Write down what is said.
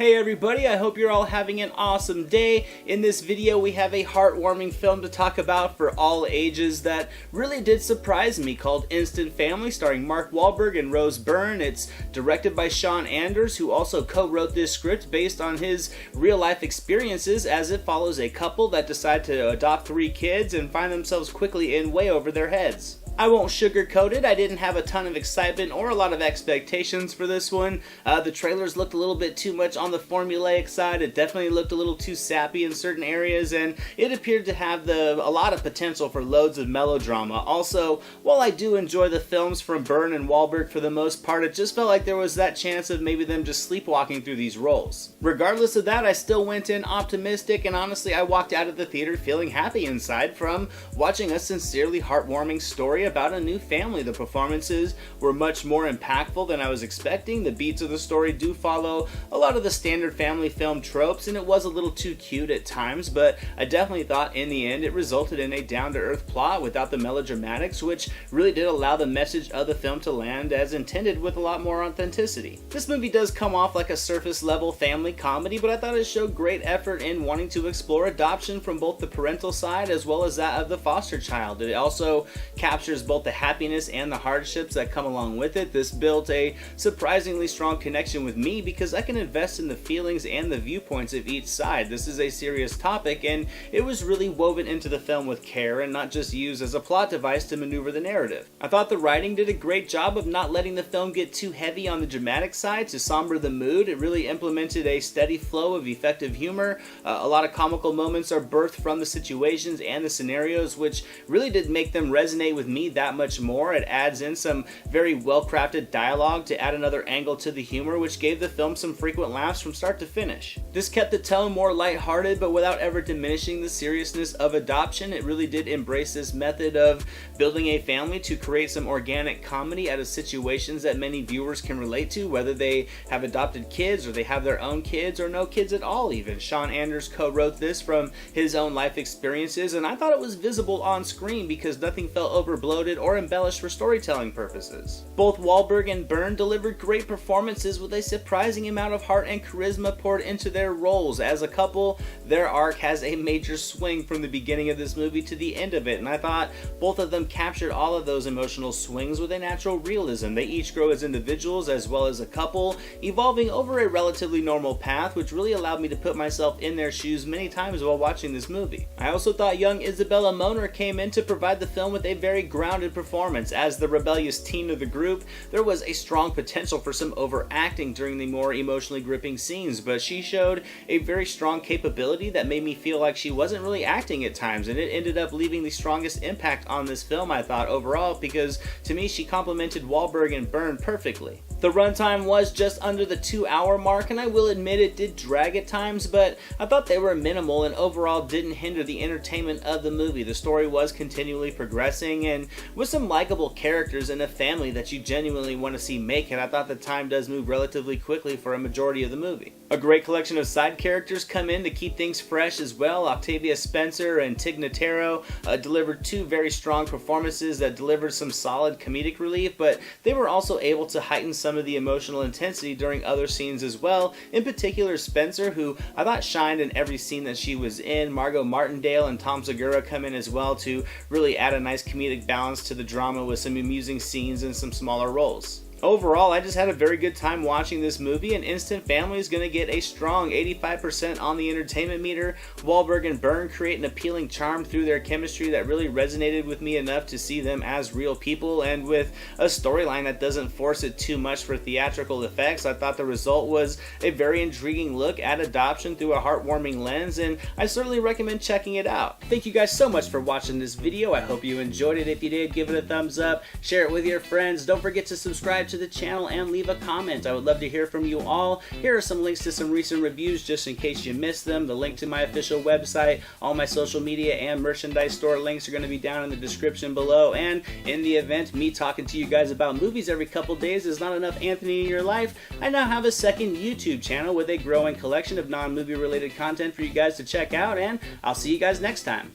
Hey everybody, I hope you're all having an awesome day. In this video we have a heartwarming film to talk about for all ages that really did surprise me, called Instant Family, starring Mark Wahlberg and Rose Byrne. It's directed by Sean Anders, who also co-wrote this script based on his real-life experiences, as it follows a couple that decide to adopt 3 kids and find themselves quickly in way over their heads. I won't sugarcoat it, I didn't have a ton of excitement or a lot of expectations for this one. The trailers looked a little bit too much on the formulaic side. It definitely looked a little too sappy in certain areas, and it appeared to have a lot of potential for loads of melodrama. Also, while I do enjoy the films from Byrne and Wahlberg for the most part, it just felt like there was that chance of maybe them just sleepwalking through these roles. Regardless of that, I still went in optimistic, and honestly I walked out of the theater feeling happy inside from watching a sincerely heartwarming story about a new family. The performances were much more impactful than I was expecting. The beats of the story do follow a lot of the standard family film tropes, and it was a little too cute at times, but I definitely thought in the end it resulted in a down-to-earth plot without the melodramatics, which really did allow the message of the film to land as intended with a lot more authenticity. This movie does come off like a surface-level family comedy, but I thought it showed great effort in wanting to explore adoption from both the parental side as well as that of the foster child. It also captures both the happiness and the hardships that come along with it. This built a surprisingly strong connection with me because I can invest in the feelings and the viewpoints of each side. This is a serious topic, and it was really woven into the film with care and not just used as a plot device to maneuver the narrative. I thought the writing did a great job of not letting the film get too heavy on the dramatic side to somber the mood. It really implemented a steady flow of effective humor. A lot of comical moments are birthed from the situations and the scenarios, which really did make them resonate with me that much more. It adds in some very well-crafted dialogue to add another angle to the humor, which gave the film some frequent laughs from start to finish. This kept the tone more lighthearted, but without ever diminishing the seriousness of adoption. It really did embrace this method of building a family to create some organic comedy out of situations that many viewers can relate to, whether they have adopted kids or they have their own kids or no kids at all even. Sean Anders co-wrote this from his own life experiences, and I thought it was visible on screen because nothing felt overbloated or embellished for storytelling purposes. Both Wahlberg and Byrne delivered great performances with a surprising amount of heart and charisma poured into their roles. As a couple, their arc has a major swing from the beginning of this movie to the end of it, and I thought both of them captured all of those emotional swings with a natural realism. They each grow as individuals as well as a couple, evolving over a relatively normal path, which really allowed me to put myself in their shoes many times while watching this movie. I also thought young Isabella Moner came in to provide the film with a very grounded performance. As the rebellious teen of the group, there was a strong potential for some overacting during the more emotionally gripping scenes, but she showed a very strong capability that made me feel like she wasn't really acting at times, and it ended up leaving the strongest impact on this film, I thought, overall, because to me she complemented Wahlberg and Byrne perfectly. The runtime was just under the 2-hour mark, and I will admit it did drag at times, but I thought they were minimal and overall didn't hinder the entertainment of the movie. The story was continually progressing, and with some likable characters and a family that you genuinely want to see make it, I thought the time does move relatively quickly for a majority of the movie. A great collection of side characters come in to keep things fresh as well. Octavia Spencer and Tig Notaro delivered 2 very strong performances that delivered some solid comedic relief, but they were also able to heighten some of the emotional intensity during other scenes as well. In particular, Spencer, who I thought shined in every scene that she was in. Margot Martindale and Tom Segura come in as well to really add a nice comedic balance to the drama with some amusing scenes and some smaller roles. Overall, I just had a very good time watching this movie, and Instant Family is going to get a strong 85% on the entertainment meter. Wahlberg and Byrne create an appealing charm through their chemistry that really resonated with me enough to see them as real people, and with a storyline that doesn't force it too much for theatrical effects. I thought the result was a very intriguing look at adoption through a heartwarming lens, and I certainly recommend checking it out. Thank you guys so much for watching this video. I hope you enjoyed it. If you did, give it a thumbs up, share it with your friends. Don't forget to subscribe to the channel and leave a comment. I would love to hear from you all. Here are some links to some recent reviews just in case you missed them. The link to my official website, all my social media and merchandise store links are going to be down in the description below. And in the event me talking to you guys about movies every couple days is not enough Anthony in your life, I now have a second YouTube channel with a growing collection of non-movie related content for you guys to check out, and I'll see you guys next time.